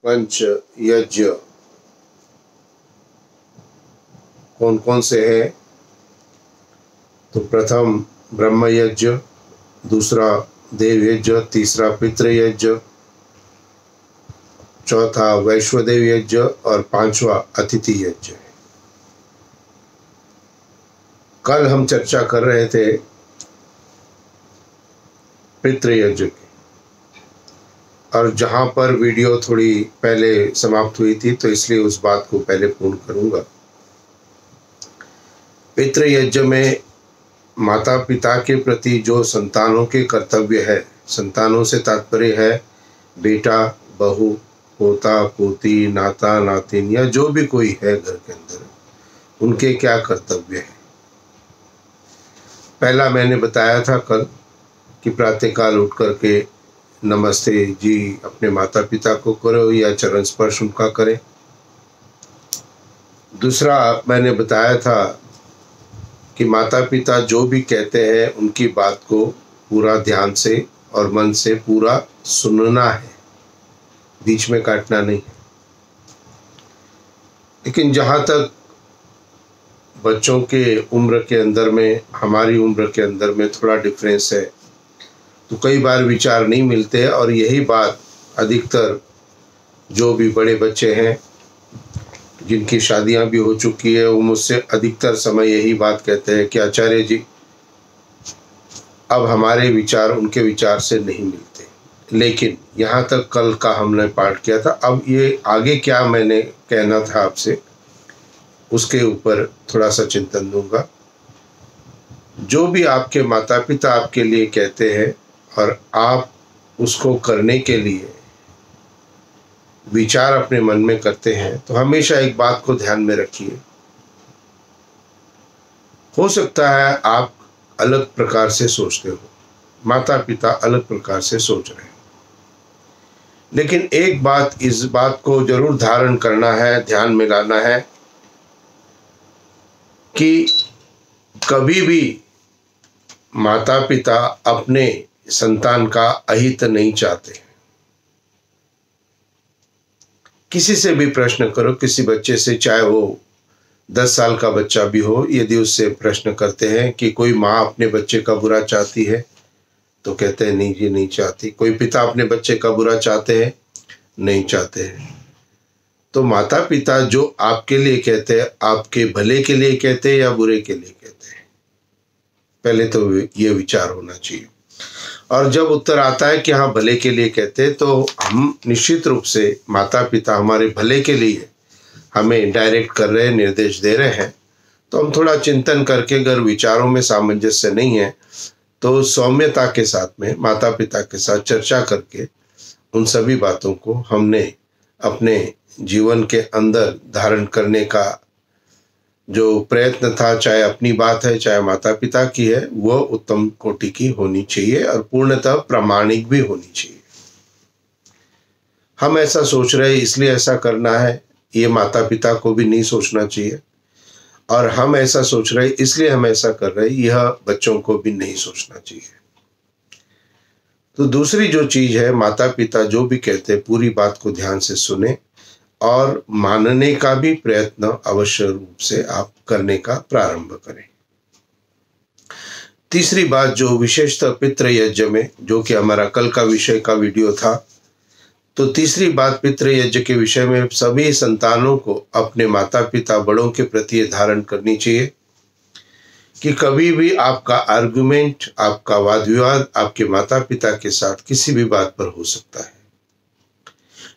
पंच यज्ञ कौन कौन से हैं? तो प्रथम ब्रह्म यज्ञ, दूसरा देव यज्ञ, तीसरा पितृ यज्ञ, चौथा वैश्वदेव यज्ञ और पांचवा अतिथि यज्ञ है। कल हम चर्चा कर रहे थे पितृ यज्ञ की, और जहां पर वीडियो थोड़ी पहले समाप्त हुई थी तो इसलिए उस बात को पहले पूर्ण करूंगा। पितृ यज्ञ में माता पिता के प्रति जो संतानों के कर्तव्य है, संतानों से तात्पर्य है बेटा, बहू, पोता, पोती, नाता, नातिन या जो भी कोई है घर के अंदर, उनके क्या कर्तव्य है। पहला मैंने बताया था कल कि प्रातःकाल उठ करके नमस्ते जी अपने माता पिता को करो या चरण स्पर्श उनका करें। दूसरा मैंने बताया था कि माता पिता जो भी कहते हैं उनकी बात को पूरा ध्यान से और मन से पूरा सुनना है, बीच में काटना नहीं है। लेकिन जहाँ तक बच्चों के उम्र के अंदर में, हमारी उम्र के अंदर में थोड़ा डिफरेंस है, तो कई बार विचार नहीं मिलते, और यही बात अधिकतर जो भी बड़े बच्चे हैं जिनकी शादियां भी हो चुकी है, वो मुझसे अधिकतर समय यही बात कहते हैं कि आचार्य जी अब हमारे विचार उनके विचार से नहीं मिलते। लेकिन यहाँ तक कल का हमने पाठ किया था, अब ये आगे क्या मैंने कहना था आपसे उसके ऊपर थोड़ा सा चिंतन दूंगा। जो भी आपके माता पिता आपके लिए कहते हैं और आप उसको करने के लिए विचार अपने मन में करते हैं, तो हमेशा एक बात को ध्यान में रखिए। हो सकता है आप अलग प्रकार से सोचते हो, माता पिता अलग प्रकार से सोच रहे हैं, लेकिन एक बात, इस बात को जरूर धारण करना है, ध्यान में लाना है कि कभी भी माता पिता अपने संतान का अहित नहीं चाहते। किसी से भी प्रश्न करो, किसी बच्चे से, चाहे वो 10 साल का बच्चा भी हो, यदि उससे प्रश्न करते हैं कि कोई माँ अपने बच्चे का बुरा चाहती है, तो कहते हैं नहीं जी नहीं चाहती। कोई पिता अपने बच्चे का बुरा चाहते हैं, नहीं चाहते हैं। तो माता पिता जो आपके लिए कहते हैं, आपके भले के लिए कहते हैं या बुरे के लिए कहते हैं, पहले तो ये विचार होना चाहिए। और जब उत्तर आता है कि हाँ भले के लिए कहते हैं, तो हम निश्चित रूप से माता पिता हमारे भले के लिए हमें डायरेक्ट कर रहे हैं, निर्देश दे रहे हैं, तो हम थोड़ा चिंतन करके, अगर विचारों में सामंजस्य नहीं है तो सौम्यता के साथ में माता पिता के साथ चर्चा करके उन सभी बातों को हमने अपने जीवन के अंदर धारण करने का जो प्रयत्न था, चाहे अपनी बात है चाहे माता पिता की है, वह उत्तम कोटि की होनी चाहिए और पूर्णतः प्रामाणिक भी होनी चाहिए। हम ऐसा सोच रहे हैं इसलिए ऐसा करना है, ये माता पिता को भी नहीं सोचना चाहिए, और हम ऐसा सोच रहे हैं इसलिए हम ऐसा कर रहे हैं, यह बच्चों को भी नहीं सोचना चाहिए। तो दूसरी जो चीज है, माता पिता जो भी कहते हैं पूरी बात को ध्यान से सुने और मानने का भी प्रयत्न अवश्य रूप से आप करने का प्रारंभ करें। तीसरी बात जो विशेषतः पितृ यज्ञ में, जो कि हमारा कल का विषय का वीडियो था, तो तीसरी बात पितृ यज्ञ के विषय में सभी संतानों को अपने माता पिता बड़ों के प्रति धारण करनी चाहिए कि कभी भी आपका आर्गुमेंट, आपका वाद विवाद आपके माता पिता के साथ किसी भी बात पर हो सकता है,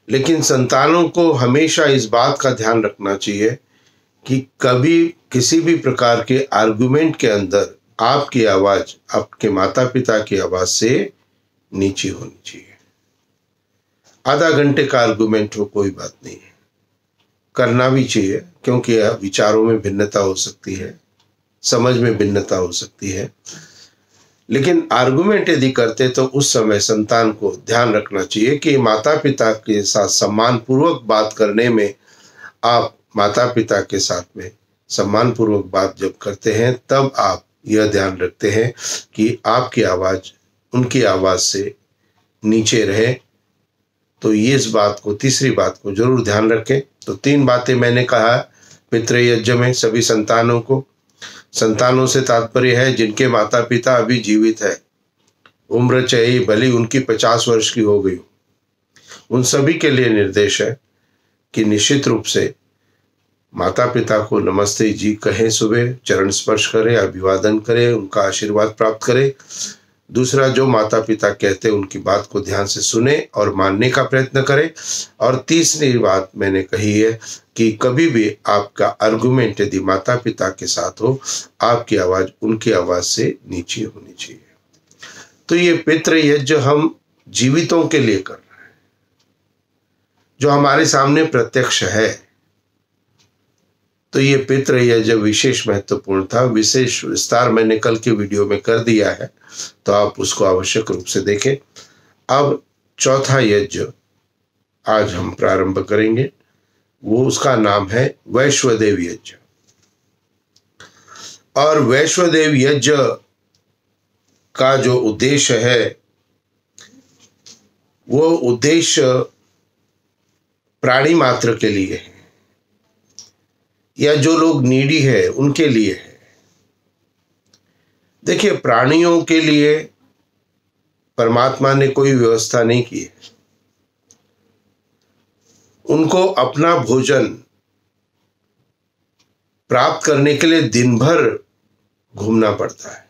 लेकिन संतानों को हमेशा इस बात का ध्यान रखना चाहिए कि कभी किसी भी प्रकार के आर्गुमेंट के अंदर आपकी आवाज आपके माता पिता की आवाज से नीची होनी चाहिए। आधा घंटे का आर्गुमेंट हो, कोई बात नहीं है, करना भी चाहिए, क्योंकि विचारों में भिन्नता हो सकती है, समझ में भिन्नता हो सकती है, लेकिन आर्गुमेंट यदि करते तो उस समय संतान को ध्यान रखना चाहिए कि माता पिता के साथ सम्मान पूर्वक बात करने में, आप माता पिता के साथ में सम्मान पूर्वक बात जब करते हैं तब आप यह ध्यान रखते हैं कि आपकी आवाज उनकी आवाज से नीचे रहे, तो ये इस बात को, तीसरी बात को जरूर ध्यान रखें। तो 3 बातें मैंने कहा पितृयज्ञ में सभी संतानों को। संतानों से तात्पर्य है जिनके माता पिता अभी जीवित है, उम्र चाहे भले उनकी 50 वर्ष की हो गई, उन सभी के लिए निर्देश है कि निश्चित रूप से माता पिता को नमस्ते जी कहें, सुबह चरण स्पर्श करें, अभिवादन करें, उनका आशीर्वाद प्राप्त करें। दूसरा, जो माता पिता कहते हैं उनकी बात को ध्यान से सुने और मानने का प्रयत्न करें। और तीसरी बात मैंने कही है कि कभी भी आपका आर्गुमेंट यदि माता पिता के साथ हो, आपकी आवाज उनकी आवाज से नीचे होनी चाहिए। तो ये पितृयज्ञ हम जीवितों के लिए कर रहे हैं, जो हमारे सामने प्रत्यक्ष है। तो ये पितृयज्ञ विशेष महत्वपूर्ण था। विशेष विस्तार मैंने कल के वीडियो में कर दिया है, तो आप उसको आवश्यक रूप से देखें। अब चौथा यज्ञ आज हम प्रारंभ करेंगे, वो उसका नाम है वैश्वदेव यज्ञ। और वैश्वदेव यज्ञ का जो उद्देश्य है, वो उद्देश्य प्राणी मात्र के लिए है, या जो लोग नीडी है उनके लिए है। देखिए, प्राणियों के लिए परमात्मा ने कोई व्यवस्था नहीं की है। उनको अपना भोजन प्राप्त करने के लिए दिन भर घूमना पड़ता है।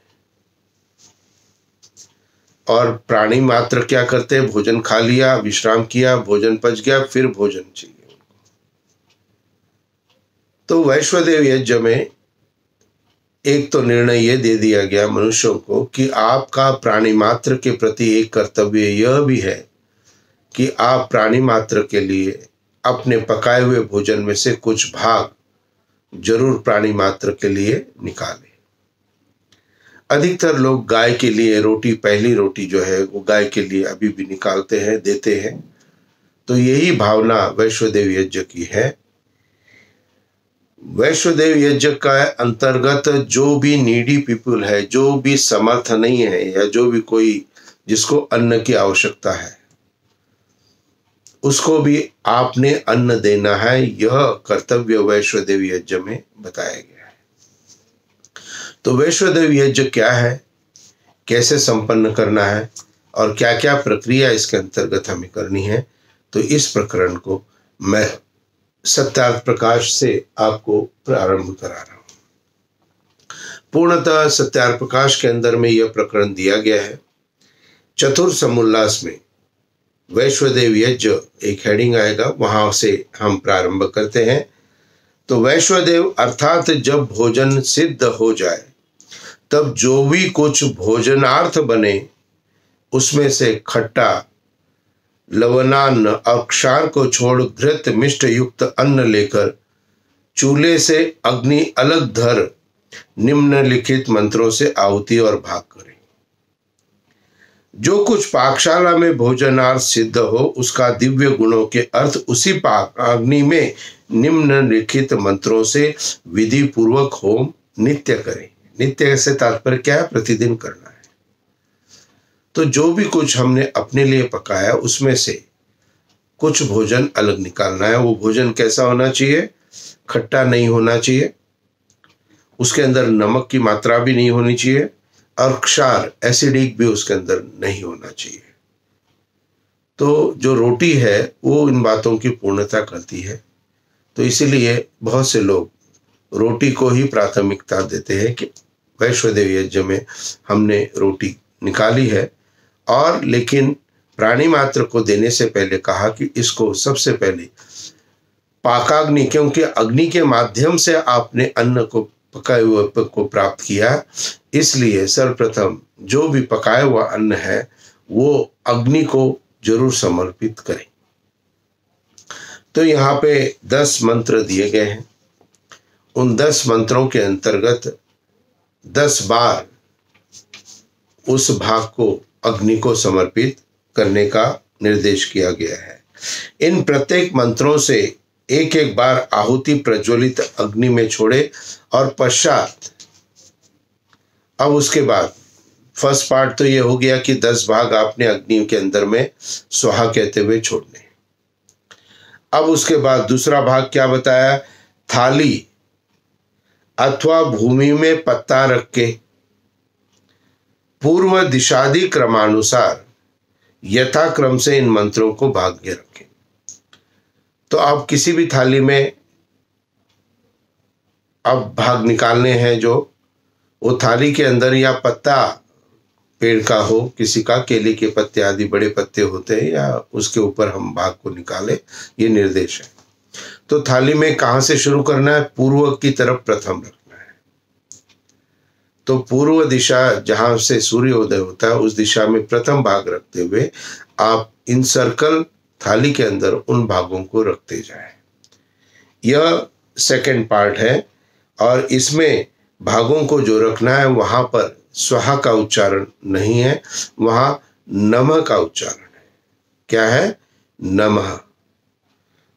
और प्राणी मात्र क्या करते हैं? भोजन खा लिया, विश्राम किया, भोजन पच गया, फिर भोजन चाहिए। तो वैश्वदेव यज्ञ में एक तो निर्णय यह दे दिया गया मनुष्यों को कि आपका प्राणी मात्र के प्रति एक कर्तव्य यह भी है कि आप प्राणी मात्र के लिए अपने पकाए हुए भोजन में से कुछ भाग जरूर प्राणी मात्र के लिए निकालें। अधिकतर लोग गाय के लिए रोटी, पहली रोटी जो है वो गाय के लिए अभी भी निकालते हैं, देते हैं। तो यही भावना वैश्वदेव यज्ञ की है। वैश्वदेव यज्ञ का अंतर्गत जो भी नीडी पीपल है, जो भी समर्थ नहीं है, या जो भी कोई जिसको अन्न की आवश्यकता है, उसको भी आपने अन्न देना है। यह कर्तव्य वैश्वदेव यज्ञ में बताया गया है। तो वैश्वदेव यज्ञ क्या है, कैसे संपन्न करना है और क्या क्या प्रक्रिया इसके अंतर्गत हमें करनी है, तो इस प्रकरण को मैं सत्यार्थ प्रकाश से आपको प्रारंभ करा रहा हूं। पूर्णतः सत्यार्थ प्रकाश के अंदर में यह प्रकरण दिया गया है। चतुर्थ समुल्लास में वैश्वदेव यज्ञ एक हेडिंग आएगा, वहां से हम प्रारंभ करते हैं। तो वैश्वदेव अर्थात जब भोजन सिद्ध हो जाए, तब जो भी कुछ भोजनार्थ बने उसमें से खट्टा, लवणान्न और क्षार को छोड़ घृत मिष्ट युक्त अन्न लेकर चूल्हे से अग्नि अलग धर निम्नलिखित मंत्रों से आहुति और भाग करें। जो कुछ पाकशाला में भोजनार्थ सिद्ध हो, उसका दिव्य गुणों के अर्थ उसी पाक अग्नि में निम्नलिखित मंत्रों से विधि पूर्वक होम नित्य करें। नित्य से तात्पर्य क्या है? प्रतिदिन करना है। तो जो भी कुछ हमने अपने लिए पकाया उसमें से कुछ भोजन अलग निकालना है। वो भोजन कैसा होना चाहिए? खट्टा नहीं होना चाहिए, उसके अंदर नमक की मात्रा भी नहीं होनी चाहिए, और क्षार, एसिडिक भी उसके अंदर नहीं होना चाहिए। तो जो रोटी है वो इन बातों की पूर्णता करती है। तो इसीलिए बहुत से लोग रोटी को ही प्राथमिकता देते हैं कि वैश्वदेव यज्ञ में हमने रोटी निकाली है, और लेकिन प्राणी मात्र को देने से पहले कहा कि इसको सबसे पहले पाकाग्नि, क्योंकि अग्नि के माध्यम से आपने अन्न को पकाए हुए को प्राप्त किया, इसलिए सर्वप्रथम जो भी पकाया हुआ अन्न है वो अग्नि को जरूर समर्पित करें। तो यहाँ पे 10 मंत्र दिए गए हैं। उन 10 मंत्रों के अंतर्गत 10 बार उस भाग को अग्नि को समर्पित करने का निर्देश किया गया है। इन प्रत्येक मंत्रों से एक एक बार आहुति प्रज्वलित अग्नि में छोड़े, और पश्चात अब उसके बाद फर्स्ट पार्ट तो ये हो गया कि 10 भाग आपने अग्नि के अंदर में स्वाहा कहते हुए छोड़ने। अब उसके बाद दूसरा भाग क्या बताया, थाली अथवा भूमि में पत्ता रख के पूर्व दिशादि क्रमानुसार यथाक्रम से इन मंत्रों को भाग्य रखें। तो आप किसी भी थाली में अब भाग निकालने हैं, जो वो थाली के अंदर या पत्ता पेड़ का हो, किसी का केले के पत्ते आदि बड़े पत्ते होते हैं, या उसके ऊपर हम भाग को निकाले, ये निर्देश है। तो थाली में कहाँ से शुरू करना है, पूर्व की तरफ प्रथम रखना है। तो पूर्व दिशा जहाँ से सूर्योदय होता है उस दिशा में प्रथम भाग रखते हुए आप इन सर्कल थाली के अंदर उन भागों को रखते जाएं। यह सेकंड पार्ट है, और इसमें भागों को जो रखना है वहां पर स्वाहा का उच्चारण नहीं है, वहां नमः का उच्चारण है। क्या है, नमः।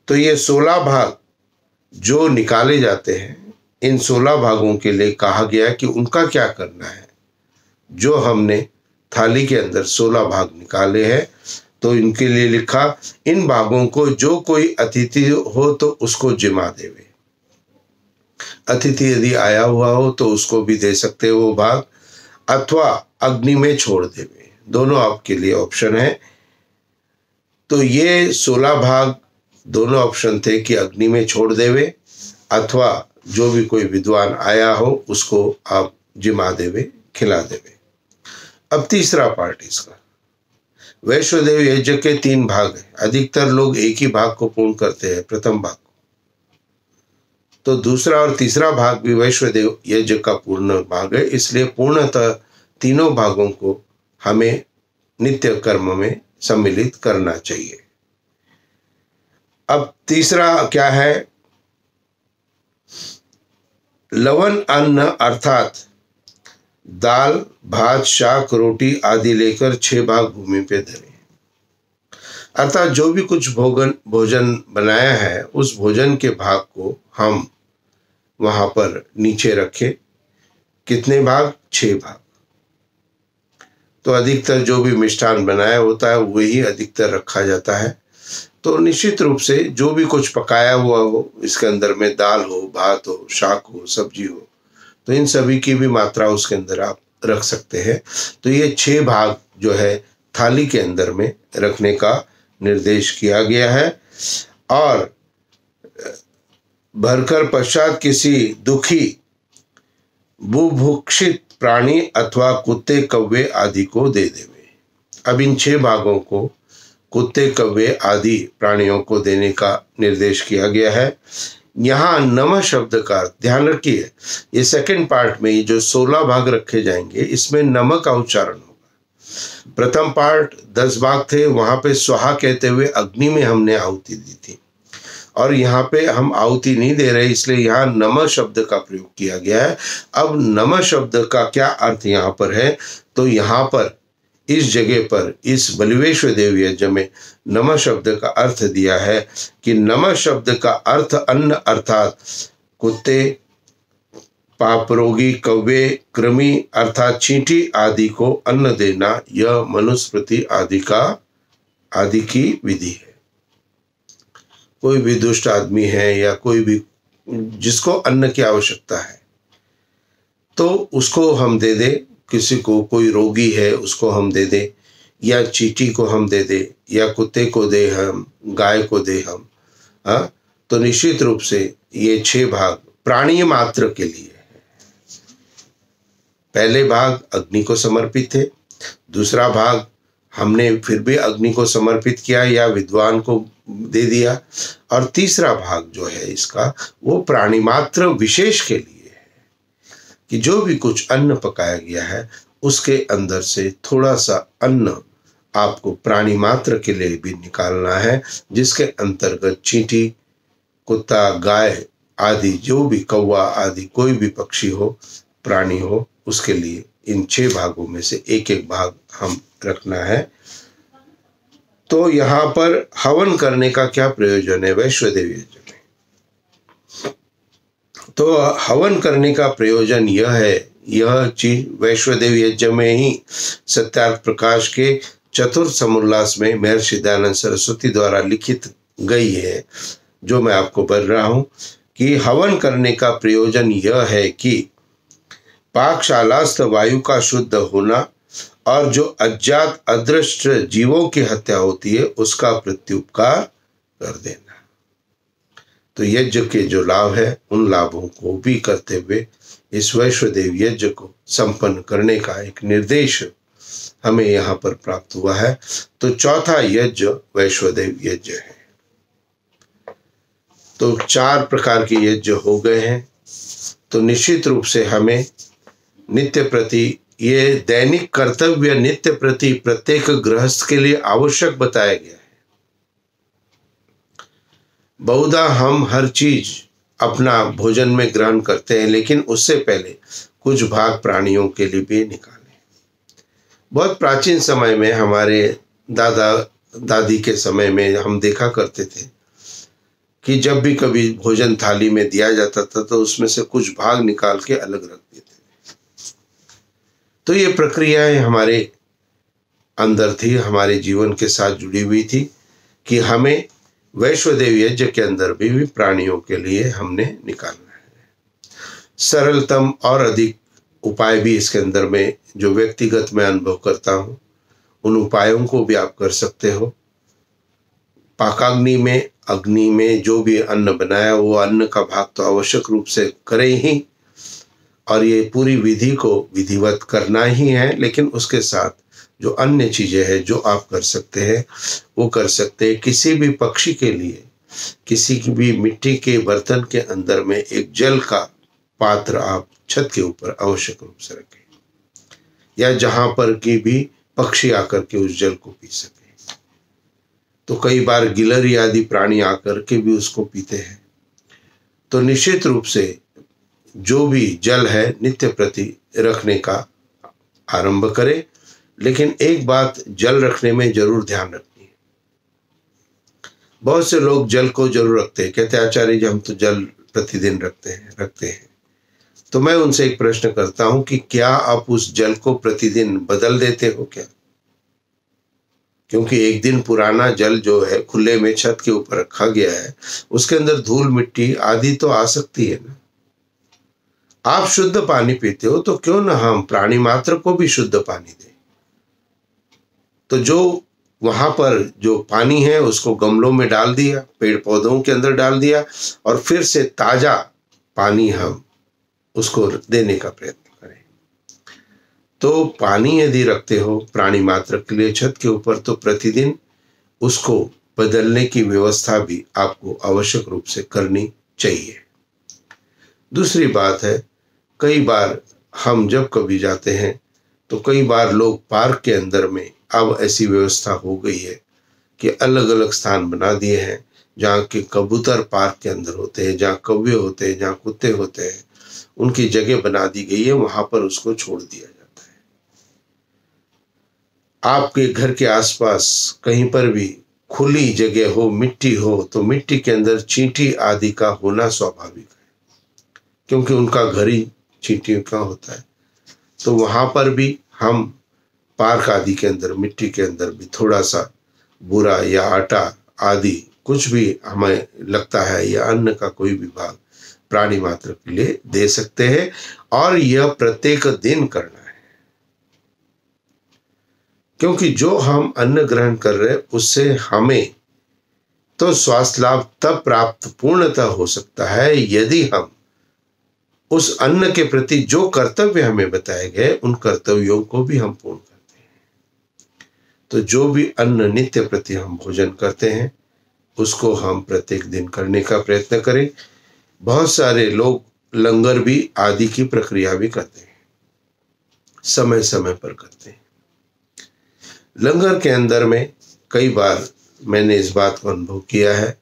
तो ये 16 भाग जो निकाले जाते हैं, इन 16 भागों के लिए कहा गया कि उनका क्या करना है। जो हमने थाली के अंदर 16 भाग निकाले हैं, तो इनके लिए लिखा, इन भागों को जो कोई अतिथि हो तो उसको जिमा देवे। अतिथि यदि आया हुआ हो तो उसको भी दे सकते हो वो भाग, अथवा अग्नि में छोड़ देवे, दोनों आपके लिए ऑप्शन है। तो ये 16 भाग दोनों ऑप्शन थे कि अग्नि में छोड़ देवे, अथवा जो भी कोई विद्वान आया हो उसको आप जिमा देवे, खिला देवे। अब तीसरा पार्ट इसका, वैश्वदेव यज्ञ के 3 भाग है। अधिकतर लोग एक ही भाग को पूर्ण करते हैं, प्रथम भाग को। तो दूसरा और तीसरा भाग भी वैश्वदेव यज्ञ का पूर्ण भाग है, इसलिए पूर्णतः तीनों भागों को हमें नित्य कर्म में सम्मिलित करना चाहिए। अब तीसरा क्या है, लवण अन्न अर्थात दाल, भात, शाक, रोटी आदि लेकर 6 भाग भूमि पे धरे। अर्थात जो भी कुछ भोजन बनाया है उस भोजन के भाग को हम वहां पर नीचे रखें। कितने भाग, 6 भाग। तो अधिकतर जो भी मिष्ठान बनाया होता है वही अधिकतर रखा जाता है। तो निश्चित रूप से जो भी कुछ पकाया हुआ हो, इसके अंदर में दाल हो, भात हो, शाक हो, सब्जी हो, तो इन सभी की भी मात्रा उसके अंदर आप रख सकते हैं। तो ये 6 भाग जो है थाली के अंदर में रखने का निर्देश किया गया है। और भरकर पश्चात किसी दुखी बुभुक्षित प्राणी अथवा कुत्ते, कौवे आदि को दे देवे। अब इन 6 भागों को कुत्ते, कौवे आदि प्राणियों को देने का निर्देश किया गया है। यहाँ नमः शब्द का ध्यान रखिए, ये सेकंड पार्ट में ये जो 16 भाग रखे जाएंगे इसमें नमः का उच्चारण होगा। प्रथम पार्ट 10 भाग थे, वहां पे स्वाहा कहते हुए अग्नि में हमने आहुति दी थी, और यहाँ पे हम आहुति नहीं दे रहे, इसलिए यहाँ नमः शब्द का प्रयोग किया गया है। अब नमः शब्द का क्या अर्थ यहाँ पर है, तो यहाँ पर इस जगह पर इस बलिवेश्वदेव यज्ञ में नमः शब्द का अर्थ दिया है कि नमः शब्द का अर्थ अन्न अर्थात कुत्ते, पापरोगी, कौवे, कृमि अर्थात चींटी आदि को अन्न देना, यह मनुस्मृति आदि की विधि है। कोई भी दुष्ट आदमी है या कोई भी जिसको अन्न की आवश्यकता है तो उसको हम दे दे, किसी को कोई रोगी है उसको हम दे दे, या चींटी को हम दे दे, या कुत्ते को दे हम, गाय को दे हम। तो निश्चित रूप से ये 6 भाग प्राणी मात्र के लिए है। पहले भाग अग्नि को समर्पित थे, दूसरा भाग हमने फिर भी अग्नि को समर्पित किया या विद्वान को दे दिया, और तीसरा भाग जो है इसका वो प्राणी मात्र विशेष के लिए है कि जो भी कुछ अन्न पकाया गया है उसके अंदर से थोड़ा सा अन्न आपको प्राणी मात्र के लिए भी निकालना है, जिसके अंतर्गत चींटी, कुत्ता, गाय आदि, जो भी कौवा आदि कोई भी पक्षी हो, प्राणी हो, उसके लिए इन 6 भागों में से एक एक भाग हम रखना है। तो यहाँ पर हवन करने का क्या प्रयोजन है वैश्वदेव यज्ञ में? तो हवन करने का प्रयोजन यह है, यह चीज वैश्वदेव यज्ञ में ही सत्यार्थ प्रकाश के चतुर्थ समुल्लास में महर्षि दयानंद सरस्वती द्वारा लिखित गई है, जो मैं आपको बोल रहा हूं कि हवन करने का प्रयोजन यह है कि पाकशालास्थ वायु का शुद्ध होना और जो अज्ञात अदृष्ट जीवों की हत्या होती है उसका प्रत्युपकार कर देना। तो यज्ञ के जो लाभ है उन लाभों को भी करते हुए इस वैश्वदेव यज्ञ को संपन्न करने का एक निर्देश हमें यहाँ पर प्राप्त हुआ है। तो चौथा यज्ञ वैश्वदेव यज्ञ है। तो 4 प्रकार के यज्ञ हो गए हैं। तो निश्चित रूप से हमें नित्य प्रति ये दैनिक कर्तव्य नित्य प्रति प्रत्येक गृहस्थ के लिए आवश्यक बताया गया है। बहुधा हम हर चीज अपना भोजन में ग्रहण करते हैं, लेकिन उससे पहले कुछ भाग प्राणियों के लिए भी निकालें। बहुत प्राचीन समय में हमारे दादा दादी के समय में हम देखा करते थे कि जब भी कभी भोजन थाली में दिया जाता था तो उसमें से कुछ भाग निकाल के अलग रख देते थे। तो ये प्रक्रियाएं हमारे अंदर थी, हमारे जीवन के साथ जुड़ी हुई थी कि हमें वैश्वदेव यज्ञ के अंदर भी प्राणियों के लिए हमने निकालना है। सरलतम और अधिक उपाय भी इसके अंदर में जो व्यक्तिगत मैं अनुभव करता हूँ उन उपायों को भी आप कर सकते हो। पाकाग्नि में अग्नि में जो भी अन्न बनाया वो अन्न का भाग तो आवश्यक रूप से करें ही, और ये पूरी विधि को विधिवत करना ही है। लेकिन उसके साथ जो अन्य चीजें हैं जो आप कर सकते हैं वो कर सकते हैं। किसी भी पक्षी के लिए किसी की भी मिट्टी के बर्तन के अंदर में एक जल का पात्र आप छत के ऊपर आवश्यक रूप से रखें, या जहां पर कि भी पक्षी आकर के उस जल को पी सके। तो कई बार गिलहरी आदि प्राणी आकर के भी उसको पीते हैं। तो निश्चित रूप से जो भी जल है नित्य प्रति रखने का आरंभ करें। लेकिन एक बात जल रखने में जरूर ध्यान रखनी है। बहुत से लोग जल को जरूर रखते हैं, कहते हैं आचार्य जी हम तो जल प्रतिदिन रखते हैं। तो मैं उनसे एक प्रश्न करता हूं कि क्या आप उस जल को प्रतिदिन बदल देते हो क्या? क्योंकि एक दिन पुराना जल जो है खुले में छत के ऊपर रखा गया है, उसके अंदर धूल मिट्टी आदि तो आ सकती है ना। आप शुद्ध पानी पीते हो तो क्यों ना हम प्राणी मात्र को भी शुद्ध पानी दें। तो जो वहां पर जो पानी है उसको गमलों में डाल दिया, पेड़ पौधों के अंदर डाल दिया, और फिर से ताजा पानी हम उसको देने का प्रयत्न करें। तो पानी यदि रखते हो प्राणी मात्र के लिए छत के ऊपर, तो प्रतिदिन उसको बदलने की व्यवस्था भी आपको आवश्यक रूप से करनी चाहिए। दूसरी बात है, कई बार हम जब कभी जाते हैं तो कई बार लोग पार्क के अंदर में अब ऐसी व्यवस्था हो गई है कि अलग अलग स्थान बना दिए हैं जहाँ के कबूतर पार्क के अंदर होते हैं, जहाँ कौवे होते हैं, जहाँ कुत्ते होते हैं, उनकी जगह बना दी गई है, वहां पर उसको छोड़ दिया जाता है। आपके घर के आसपास कहीं पर भी खुली जगह हो, मिट्टी हो, तो मिट्टी के अंदर चींटी आदि का होना स्वाभाविक है, क्योंकि उनका घर ही चींटियों का होता है। तो वहां पर भी हम पार्क आदि के अंदर मिट्टी के अंदर भी थोड़ा सा बूरा या आटा आदि कुछ भी हमें लगता है या अन्न का कोई भी भाग प्राणी मात्र के लिए दे सकते हैं, और यह प्रत्येक दिन करना है। क्योंकि जो हम अन्न ग्रहण कर रहे हैं उससे हमें तो स्वास्थ्य लाभ तब प्राप्त पूर्णतः हो सकता है यदि हम उस अन्न के प्रति जो कर्तव्य हमें बताए गए उन कर्तव्यों को भी हम पूर्ण करते हैं। तो जो भी अन्न नित्य प्रति हम भोजन करते हैं उसको हम प्रत्येक दिन करने का प्रयत्न करें। बहुत सारे लोग लंगर भी आदि की प्रक्रिया भी करते हैं, समय समय पर करते हैं। लंगर के अंदर में कई बार मैंने इस बात को अनुभव किया है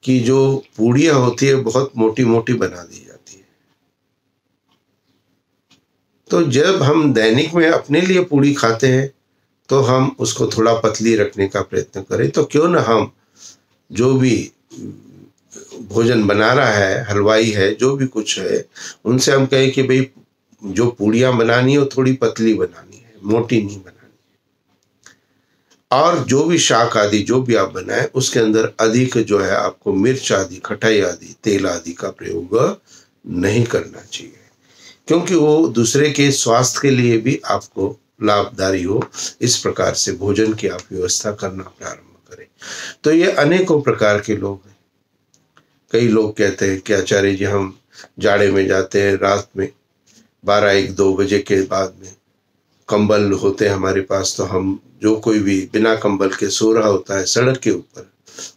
कि जो पूड़ियाँ होती है बहुत मोटी मोटी बना दी जाती है। तो जब हम दैनिक में अपने लिए पूड़ी खाते हैं तो हम उसको थोड़ा पतली रखने का प्रयत्न करें। तो क्यों ना हम जो भी भोजन बना रहा है, हलवाई है, जो भी कुछ है, उनसे हम कहें कि भाई जो पूड़ियाँ बनानी है वो थोड़ी पतली बनानी है, मोटी नहीं बनानी है। और जो भी शाक आदि जो भी आप बनाएं उसके अंदर अधिक जो है आपको मिर्च आदि, खटाई आदि, तेल आदि का प्रयोग नहीं करना चाहिए, क्योंकि वो दूसरे के स्वास्थ्य के लिए भी आपको लाभदायी हो। इस प्रकार से भोजन की आप व्यवस्था करना प्रारंभ करें। तो ये अनेकों प्रकार के लोग हैं। कई लोग कहते हैं कि आचार्य जी हम जाड़े में जाते हैं, रात में 12-1-2 बजे के बाद में कंबल होते हैं हमारे पास, तो हम जो कोई भी बिना कंबल के सो रहा होता है सड़क के ऊपर,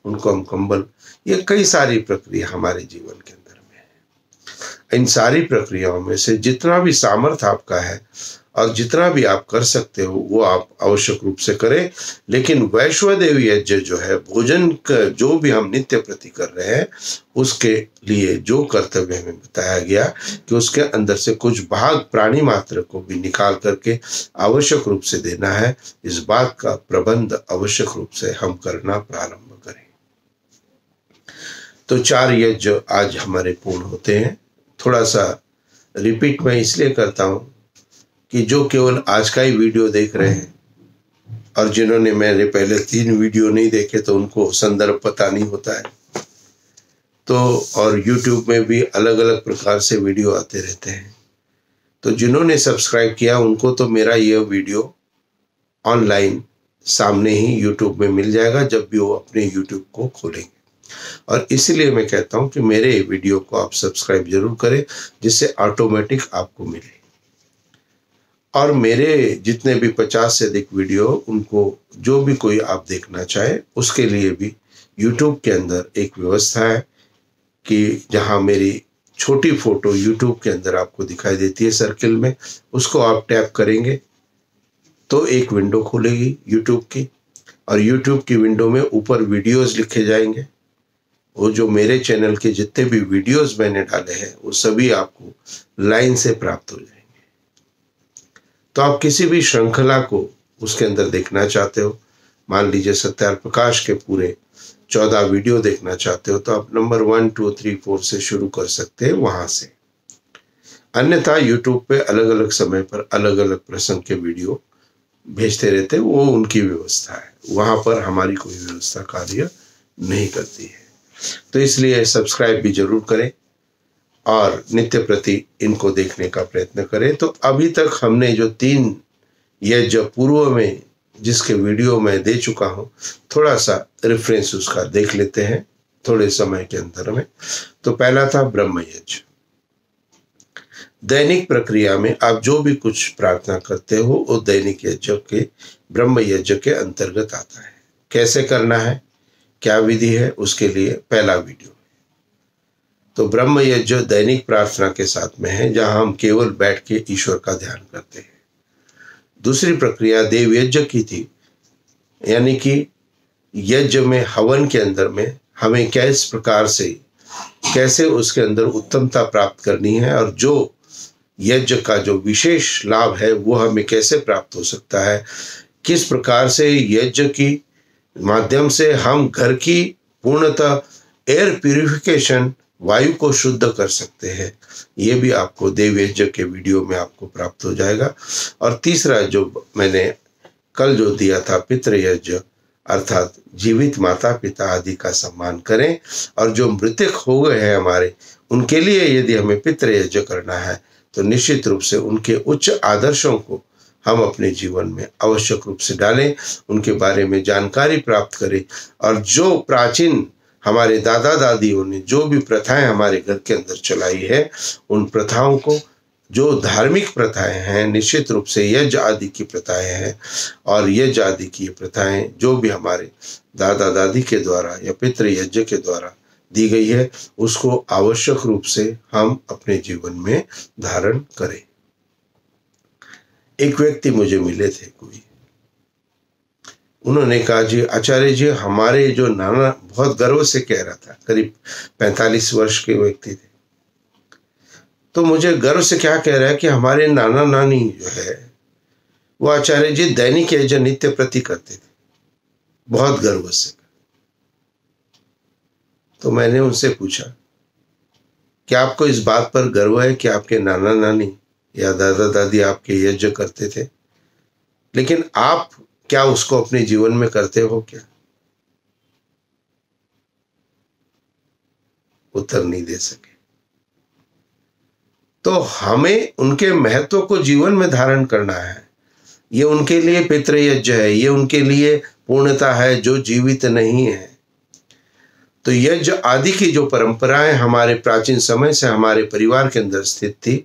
उनको हम कंबल, ये कई सारी प्रक्रिया हमारे जीवन के अंदर में है। इन सारी प्रक्रियाओं में से जितना भी सामर्थ्य आपका है और जितना भी आप कर सकते हो वो आप आवश्यक रूप से करें। लेकिन वैश्वदेव यज्ञ जो है, भोजन का जो भी हम नित्य प्रति कर रहे हैं, उसके लिए जो कर्तव्य हमें बताया गया कि उसके अंदर से कुछ भाग प्राणी मात्र को भी निकाल करके आवश्यक रूप से देना है, इस बात का प्रबंध आवश्यक रूप से हम करना प्रारंभ करें। तो 4 यज्ञ आज हमारे पूर्ण होते हैं। थोड़ा सा रिपीट मैं इसलिए करता हूँ कि जो केवल आज का ही वीडियो देख रहे हैं और जिन्होंने मेरे पहले 3 वीडियो नहीं देखे तो उनको संदर्भ पता नहीं होता है। तो और YouTube में भी अलग अलग प्रकार से वीडियो आते रहते हैं। तो जिन्होंने सब्सक्राइब किया उनको तो मेरा यह वीडियो ऑनलाइन सामने ही YouTube में मिल जाएगा जब भी वो अपने YouTube को खोलेंगे। और इसलिए मैं कहता हूँ कि मेरे वीडियो को आप सब्सक्राइब जरूर करें, जिससे ऑटोमेटिक आपको मिले। और मेरे जितने भी 50 से अधिक वीडियो, उनको जो भी कोई आप देखना चाहे उसके लिए भी YouTube के अंदर एक व्यवस्था है कि जहां मेरी छोटी फोटो YouTube के अंदर आपको दिखाई देती है सर्किल में, उसको आप टैप करेंगे तो एक विंडो खुलेगी YouTube की, और YouTube की विंडो में ऊपर वीडियोस लिखे जाएंगे। वो जो मेरे चैनल के जितने भी वीडियोस मैंने डाले हैं वो सभी आपको लाइन से प्राप्त हो जाएंगे। तो आप किसी भी श्रृंखला को उसके अंदर देखना चाहते हो, मान लीजिए सत्यार प्रकाश के पूरे 14 वीडियो देखना चाहते हो, तो आप नंबर 1, 2, 3, 4 से शुरू कर सकते हैं वहां से। अन्यथा YouTube पे अलग अलग समय पर अलग अलग प्रसंग के वीडियो भेजते रहते हैं, वो उनकी व्यवस्था है, वहां पर हमारी कोई व्यवस्था कार्य नहीं करती है। तो इसलिए सब्सक्राइब भी जरूर करें और नित्य प्रति इनको देखने का प्रयत्न करें। तो अभी तक हमने जो 3 यज्ञ पूर्व में जिसके वीडियो मैं दे चुका हूं, थोड़ा सा रेफरेंस उसका देख लेते हैं थोड़े समय के अंदर में। तो पहला था ब्रह्म यज्ञ। दैनिक प्रक्रिया में आप जो भी कुछ प्रार्थना करते हो वो दैनिक यज्ञ के, ब्रह्म यज्ञ के अंतर्गत आता है। कैसे करना है, क्या विधि है, उसके लिए पहला वीडियो। तो ब्रह्म यज्ञ दैनिक प्रार्थना के साथ में है, जहां हम केवल बैठ के ईश्वर का ध्यान करते हैं। दूसरी प्रक्रिया देव यज्ञ की थी, यानी कि यज्ञ में हवन के अंदर में हमें किस प्रकार से, कैसे उसके अंदर उत्तमता प्राप्त करनी है, और जो यज्ञ का जो विशेष लाभ है वो हमें कैसे प्राप्त हो सकता है, किस प्रकार से यज्ञ की माध्यम से हम घर की पूर्णतः एयर प्यूरिफिकेशन, वायु को शुद्ध कर सकते हैं, ये भी आपको देव यज्ञ के वीडियो में आपको प्राप्त हो जाएगा। और तीसरा जो मैंने कल जो दिया था, पितृ यज्ञ, अर्थात जीवित माता पिता आदि का सम्मान करें, और जो मृतक हो गए हैं हमारे, उनके लिए यदि हमें पितृ यज्ञ करना है तो निश्चित रूप से उनके उच्च आदर्शों को हम अपने जीवन में आवश्यक रूप से डालें, उनके बारे में जानकारी प्राप्त करें, और जो प्राचीन हमारे दादा दादियों ने जो भी प्रथाएं हमारे घर के अंदर चलाई है, उन प्रथाओं को, जो धार्मिक प्रथाएं हैं, निश्चित रूप से यज्ञ आदि की प्रथाएं हैं, और यज्ञ आदि की प्रथाएं जो भी हमारे दादा दादी के द्वारा या पितृ यज्ञ के द्वारा दी गई है, उसको आवश्यक रूप से हम अपने जीवन में धारण करें। एक व्यक्ति मुझे मिले थे कोई, उन्होंने कहा जी आचार्य जी, हमारे जो नाना, बहुत गर्व से कह रहा था, करीब 45 वर्ष के व्यक्ति थे, तो मुझे गर्व से क्या कह रहा है कि हमारे नाना नानी जो है वो आचार्य जी दैनिक यज्ञ नित्य प्रति करते थे, बहुत गर्व से। तो मैंने उनसे पूछा क्या आपको इस बात पर गर्व है कि आपके नाना नानी या दादा दादी आपके यज्ञ करते थे, लेकिन आप क्या उसको अपने जीवन में करते हो क्या? उत्तर नहीं दे सके। तो हमें उनके महत्व को जीवन में धारण करना है। ये उनके लिए पितृयज्ञ है, ये उनके लिए पूर्णता है जो जीवित नहीं है। तो यज्ञ आदि की जो परंपराएं हमारे प्राचीन समय से हमारे परिवार के अंदर स्थित थी,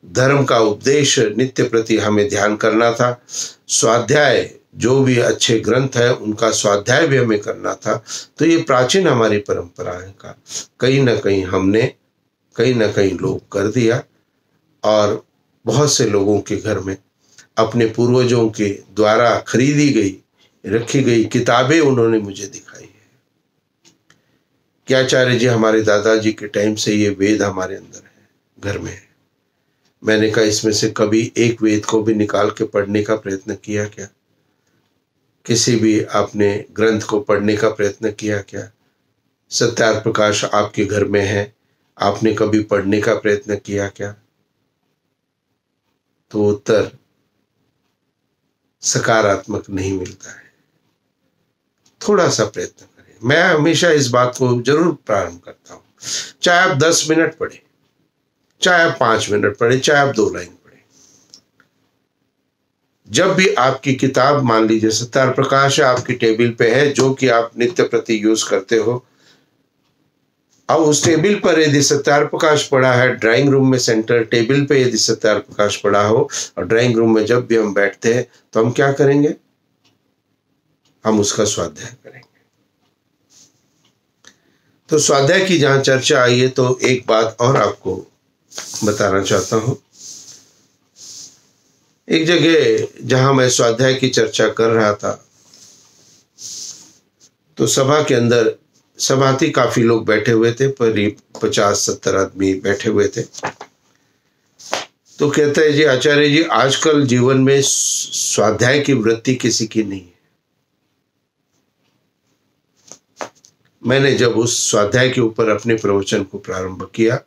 धर्म का उपदेश नित्य प्रति हमें ध्यान करना था, स्वाध्याय जो भी अच्छे ग्रंथ है उनका स्वाध्याय भी हमें करना था। तो ये प्राचीन हमारी परंपराएं का कहीं ना कहीं हमने कहीं ना कहीं लोप कर दिया, और बहुत से लोगों के घर में अपने पूर्वजों के द्वारा खरीदी गई रखी गई किताबें उन्होंने मुझे दिखाई है कि आचार्य जी हमारे दादाजी के टाइम से ये वेद हमारे अंदर है, घर में है। मैंने कहा इसमें से कभी एक वेद को भी निकाल के पढ़ने का प्रयत्न किया क्या? किसी भी आपने ग्रंथ को पढ़ने का प्रयत्न किया क्या? सत्यार्थ प्रकाश आपके घर में है, आपने कभी पढ़ने का प्रयत्न किया क्या? तो उत्तर सकारात्मक नहीं मिलता है। थोड़ा सा प्रयत्न करें। मैं हमेशा इस बात को जरूर प्रारंभ करता हूं, चाहे आप 10 मिनट पढ़े, चाहे आप 5 मिनट पढ़े, चाहे आप 2 लाइन पढ़े। जब भी आपकी किताब, मान लीजिए सत्यार्थ प्रकाश है, आपकी टेबल पे है, जो कि आप नित्य प्रति यूज करते हो, अब उस टेबल पर यदि सत्यार्थ प्रकाश पड़ा है, ड्राइंग रूम में सेंटर टेबल पे यदि सत्यार्थ प्रकाश पड़ा हो, और ड्राइंग रूम में जब भी हम बैठते हैं तो हम क्या करेंगे? हम उसका स्वाध्याय करेंगे। तो स्वाध्याय की जहां चर्चा आई है, तो एक बात और आपको बताना चाहता हूं। एक जगह जहां मैं स्वाध्याय की चर्चा कर रहा था, तो सभा के अंदर सभाती काफी लोग बैठे हुए थे, करीब 50-70 आदमी बैठे हुए थे। तो कहता है जी आचार्य जी, आजकल जीवन में स्वाध्याय की वृत्ति किसी की नहीं है। मैंने जब उस स्वाध्याय के ऊपर अपने प्रवचन को प्रारंभ किया,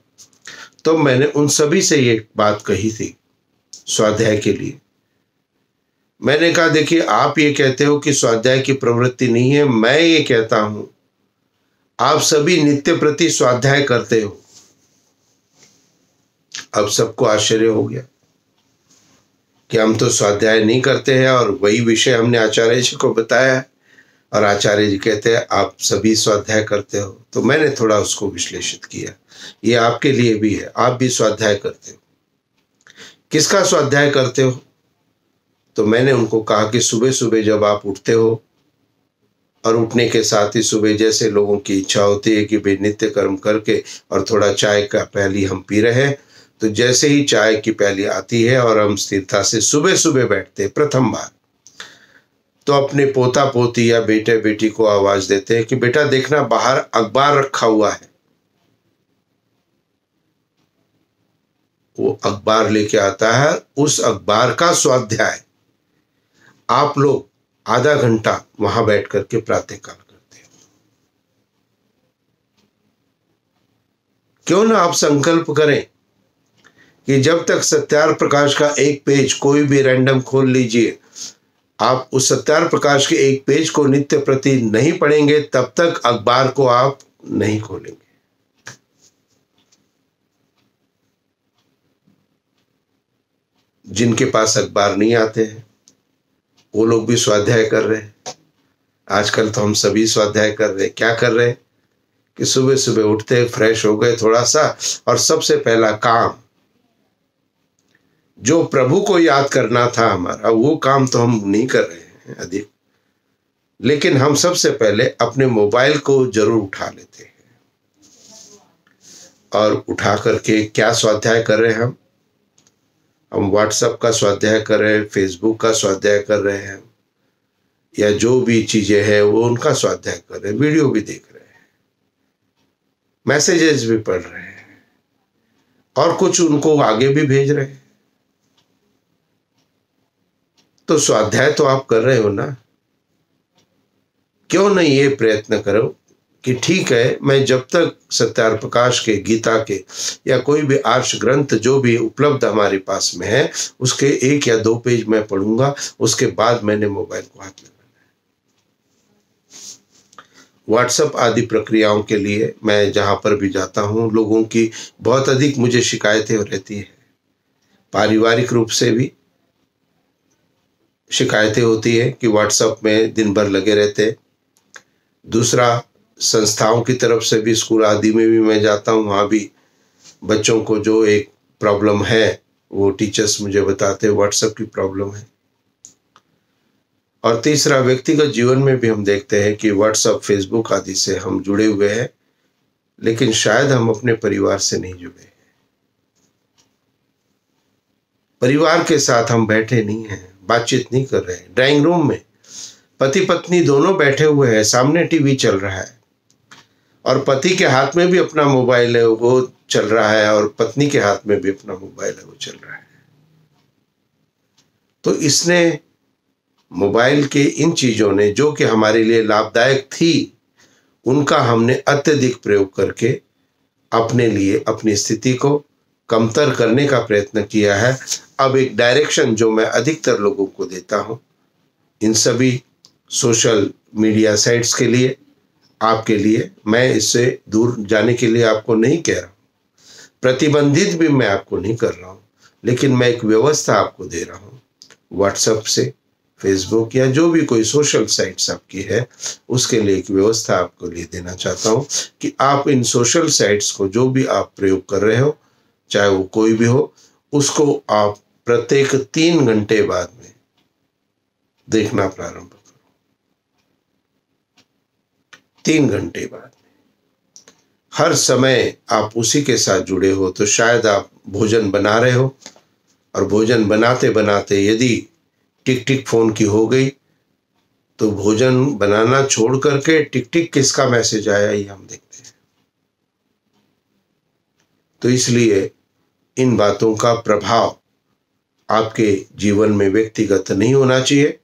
तो मैंने उन सभी से ये बात कही थी स्वाध्याय के लिए। मैंने कहा देखिए, आप ये कहते हो कि स्वाध्याय की प्रवृत्ति नहीं है, मैं ये कहता हूं आप सभी नित्य प्रति स्वाध्याय करते हो। अब सबको आश्चर्य हो गया कि हम तो स्वाध्याय नहीं करते हैं, और वही विषय हमने आचार्य जी को बताया, और आचार्य जी कहते हैं आप सभी स्वाध्याय करते हो। तो मैंने थोड़ा उसको विश्लेषित किया, ये आपके लिए भी है, आप भी स्वाध्याय करते हो। किसका स्वाध्याय करते हो? तो मैंने उनको कहा कि सुबह सुबह जब आप उठते हो, और उठने के साथ ही सुबह जैसे लोगों की इच्छा होती है कि भाई नित्य कर्म करके और थोड़ा चाय का प्याली हम पी रहे हैं, तो जैसे ही चाय की प्याली आती है और हम स्थिरता से सुबह सुबह बैठते हैं प्रथम बार, तो अपने पोता पोती या बेटे बेटी को आवाज देते हैं कि बेटा देखना बाहर अखबार रखा हुआ है। वो अखबार लेके आता है, उस अखबार का स्वाध्याय आप लोग आधा घंटा वहां बैठ करके प्रातःकाल करते हो। क्यों ना आप संकल्प करें कि जब तक सत्यार्थ प्रकाश का एक पेज कोई भी रैंडम खोल लीजिए, आप उस सत्यार्थ प्रकाश के एक पेज को नित्य प्रति नहीं पढ़ेंगे, तब तक अखबार को आप नहीं खोलेंगे। जिनके पास अखबार नहीं आते हैं वो लोग भी स्वाध्याय कर रहे हैं। आजकल तो हम सभी स्वाध्याय कर रहे हैं। क्या कर रहे हैं कि सुबह सुबह उठते, फ्रेश हो गए थोड़ा सा, और सबसे पहला काम जो प्रभु को याद करना था हमारा, वो काम तो हम नहीं कर रहे हैं अधिक, लेकिन हम सबसे पहले अपने मोबाइल को जरूर उठा लेते हैं। और उठा करके क्या स्वाध्याय कर रहे हैं हम व्हाट्सएप का स्वाध्याय कर रहे हैं, फेसबुक का स्वाध्याय कर रहे हैं, या जो भी चीजें हैं वो उनका स्वाध्याय कर रहे हैं, वीडियो भी देख रहे हैं, मैसेजेस भी पढ़ रहे हैं, और कुछ उनको आगे भी भेज रहे हैं। तो स्वाध्याय तो आप कर रहे हो ना, क्यों नहीं ये प्रयत्न करो कि ठीक है, मैं जब तक सत्यार प्रकाश के, गीता के या कोई भी आर्ष ग्रंथ जो भी उपलब्ध हमारे पास में है उसके 1 या 2 पेज मैं पढ़ूंगा, उसके बाद मैंने मोबाइल को हाथ में लेना है। व्हाट्सएप आदि प्रक्रियाओं के लिए मैं जहां पर भी जाता हूं, लोगों की बहुत अधिक मुझे शिकायतें रहती है। पारिवारिक रूप से भी शिकायतें होती है कि व्हाट्सएप में दिन भर लगे रहते। दूसरा, संस्थाओं की तरफ से भी, स्कूल आदि में भी मैं जाता हूँ, वहाँ भी बच्चों को जो एक प्रॉब्लम है वो टीचर्स मुझे बताते हैं व्हाट्सएप की प्रॉब्लम है। और तीसरा, व्यक्तिगत जीवन में भी हम देखते हैं कि व्हाट्सएप, फेसबुक आदि से हम जुड़े हुए हैं, लेकिन शायद हम अपने परिवार से नहीं जुड़े। परिवार के साथ हम बैठे नहीं हैं, बातचीत नहीं कर रहे हैं। ड्राइंग रूम में पति पत्नी दोनों बैठे हुए हैं, सामने टीवी चल रहा है और पति के हाथ में भी अपना मोबाइल है, वो चल रहा है, और पत्नी के हाथ में भी अपना मोबाइल है, वो चल रहा है। तो इसने, मोबाइल के इन चीजों ने जो कि हमारे लिए लाभदायक थी, उनका हमने अत्यधिक प्रयोग करके अपने लिए अपनी स्थिति को कमतर करने का प्रयत्न किया है। अब एक डायरेक्शन जो मैं अधिकतर लोगों को देता हूं, इन सभी सोशल मीडिया साइट्स के लिए, आपके लिए, मैं इससे दूर जाने के लिए आपको नहीं कह रहा हूं, प्रतिबंधित भी मैं आपको नहीं कर रहा हूं, लेकिन मैं एक व्यवस्था आपको दे रहा हूं। व्हाट्सएप से, फेसबुक या जो भी कोई सोशल साइट्स आपकी है, उसके लिए एक व्यवस्था आपको लिए देना चाहता हूं कि आप इन सोशल साइट्स को जो भी आप प्रयोग कर रहे हो, चाहे वो कोई भी हो, उसको आप प्रत्येक 3 घंटे बाद में देखना प्रारंभ करो। 3 घंटे बाद में हर समय आप उसी के साथ जुड़े हो, तो शायद आप भोजन बना रहे हो और भोजन बनाते बनाते यदि टिक टिक फोन की हो गई, तो भोजन बनाना छोड़ करके टिक टिक किसका मैसेज आया ये हम देखते हैं। तो इसलिए इन बातों का प्रभाव आपके जीवन में व्यक्तिगत नहीं होना चाहिए।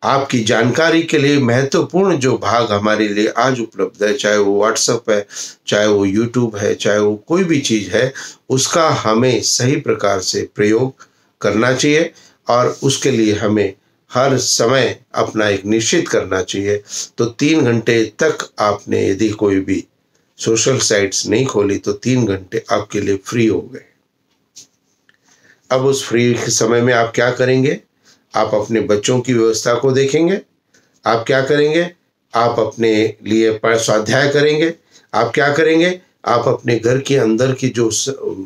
आपकी जानकारी के लिए महत्वपूर्ण जो भाग हमारे लिए आज उपलब्ध है, चाहे वो व्हाट्सएप है, चाहे वो यूट्यूब है, चाहे वो कोई भी चीज है, उसका हमें सही प्रकार से प्रयोग करना चाहिए और उसके लिए हमें हर समय अपना एक निश्चित करना चाहिए। तो 3 घंटे तक आपने यदि कोई भी सोशल साइट्स नहीं खोली, तो 3 घंटे आपके लिए फ्री हो गए। अब उस फ्री समय में आप क्या करेंगे? आप अपने बच्चों की व्यवस्था को देखेंगे। आप क्या करेंगे? आप अपने लिए स्वाध्याय करेंगे। आप क्या करेंगे? आप अपने घर के अंदर की जो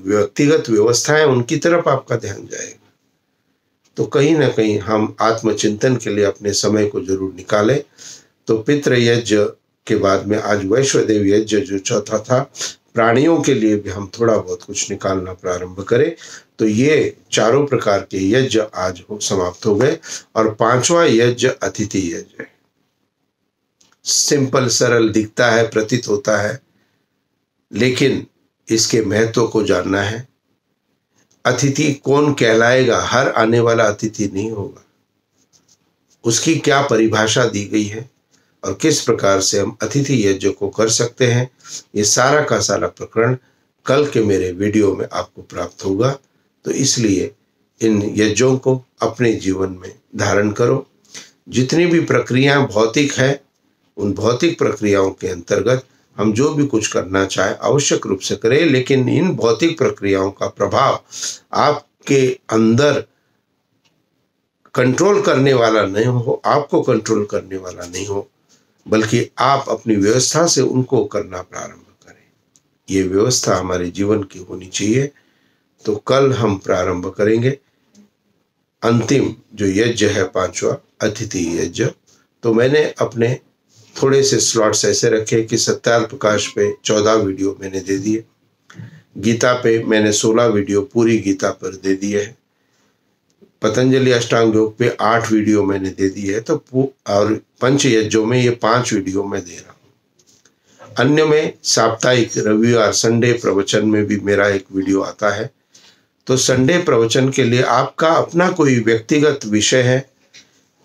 व्यक्तिगत व्यवस्था है उनकी तरफ आपका ध्यान जाएगा। तो कहीं ना कहीं हम आत्मचिंतन के लिए अपने समय को जरूर निकालें। तो पितृ यज्ञ के बाद में आज वैश्वदेव यज्ञ जो चौथा था, प्राणियों के लिए भी हम थोड़ा बहुत कुछ निकालना प्रारंभ करें। तो ये चारों प्रकार के यज्ञ आज समाप्त हो गए और 5वां यज्ञ अतिथि यज्ञ है। सिंपल सरल दिखता है, प्रतीत होता है, लेकिन इसके महत्व को जानना है। अतिथि कौन कहलाएगा? हर आने वाला अतिथि नहीं होगा। उसकी क्या परिभाषा दी गई है और किस प्रकार से हम अतिथि यज्ञ को कर सकते हैं, ये सारा का सारा प्रकरण कल के मेरे वीडियो में आपको प्राप्त होगा। तो इसलिए इन यज्ञों को अपने जीवन में धारण करो। जितनी भी प्रक्रियाएं भौतिक है, उन भौतिक प्रक्रियाओं के अंतर्गत हम जो भी कुछ करना चाहे आवश्यक रूप से करें, लेकिन इन भौतिक प्रक्रियाओं का प्रभाव आपके अंदर कंट्रोल करने वाला नहीं हो, आपको कंट्रोल करने वाला नहीं हो, बल्कि आप अपनी व्यवस्था से उनको करना प्रारंभ करें। ये व्यवस्था हमारे जीवन की होनी चाहिए। तो कल हम प्रारंभ करेंगे अंतिम जो यज्ञ है 5वां अतिथि यज्ञ। तो मैंने अपने थोड़े से स्लॉट्स ऐसे रखे कि सत्यार प्रकाश पे 14 वीडियो मैंने दे दिए, गीता पे मैंने 16 वीडियो पूरी गीता पर दे दिए है, पतंजलि अष्टांग योग पे 8 वीडियो मैंने दे दी है। तो और पंच यज्ञों में ये 5 वीडियो मैं दे रहा हूँ। अन्य में साप्ताहिक रविवार संडे प्रवचन में भी मेरा एक वीडियो आता है। तो संडे प्रवचन के लिए आपका अपना कोई व्यक्तिगत विषय है,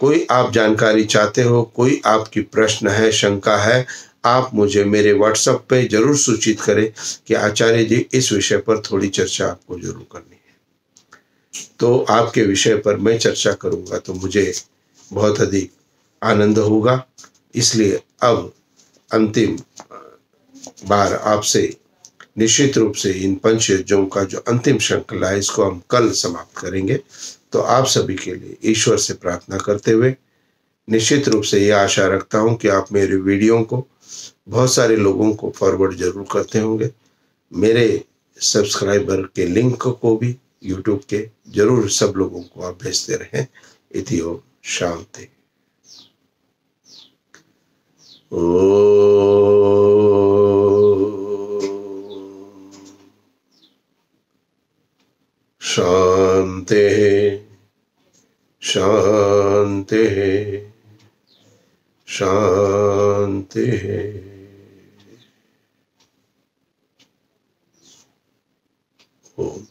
कोई आप जानकारी चाहते हो, कोई आपकी प्रश्न है, शंका है, आप मुझे मेरे व्हाट्सएप पे जरूर सूचित करें कि आचार्य जी इस विषय पर थोड़ी चर्चा आपको जरूर करनी है। तो आपके विषय पर मैं चर्चा करूंगा तो मुझे बहुत अधिक आनंद होगा। इसलिए अब अंतिम बार आपसे निश्चित रूप से इन पंचयज्ञों का जो अंतिम श्रृंखला है इसको हम कल समाप्त करेंगे। तो आप सभी के लिए ईश्वर से प्रार्थना करते हुए निश्चित रूप से यह आशा रखता हूं कि आप मेरे वीडियो को बहुत सारे लोगों को फॉरवर्ड जरूर करते होंगे। मेरे सब्सक्राइबर के लिंक को भी यूट्यूब के जरूर सब लोगों को आप भेजते रहें। इति ओम शांति। शांति शांति शांति। ओम।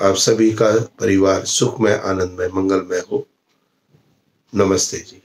आप सभी का परिवार सुखमय, आनंदमय, मंगलमय हो। नमस्ते जी।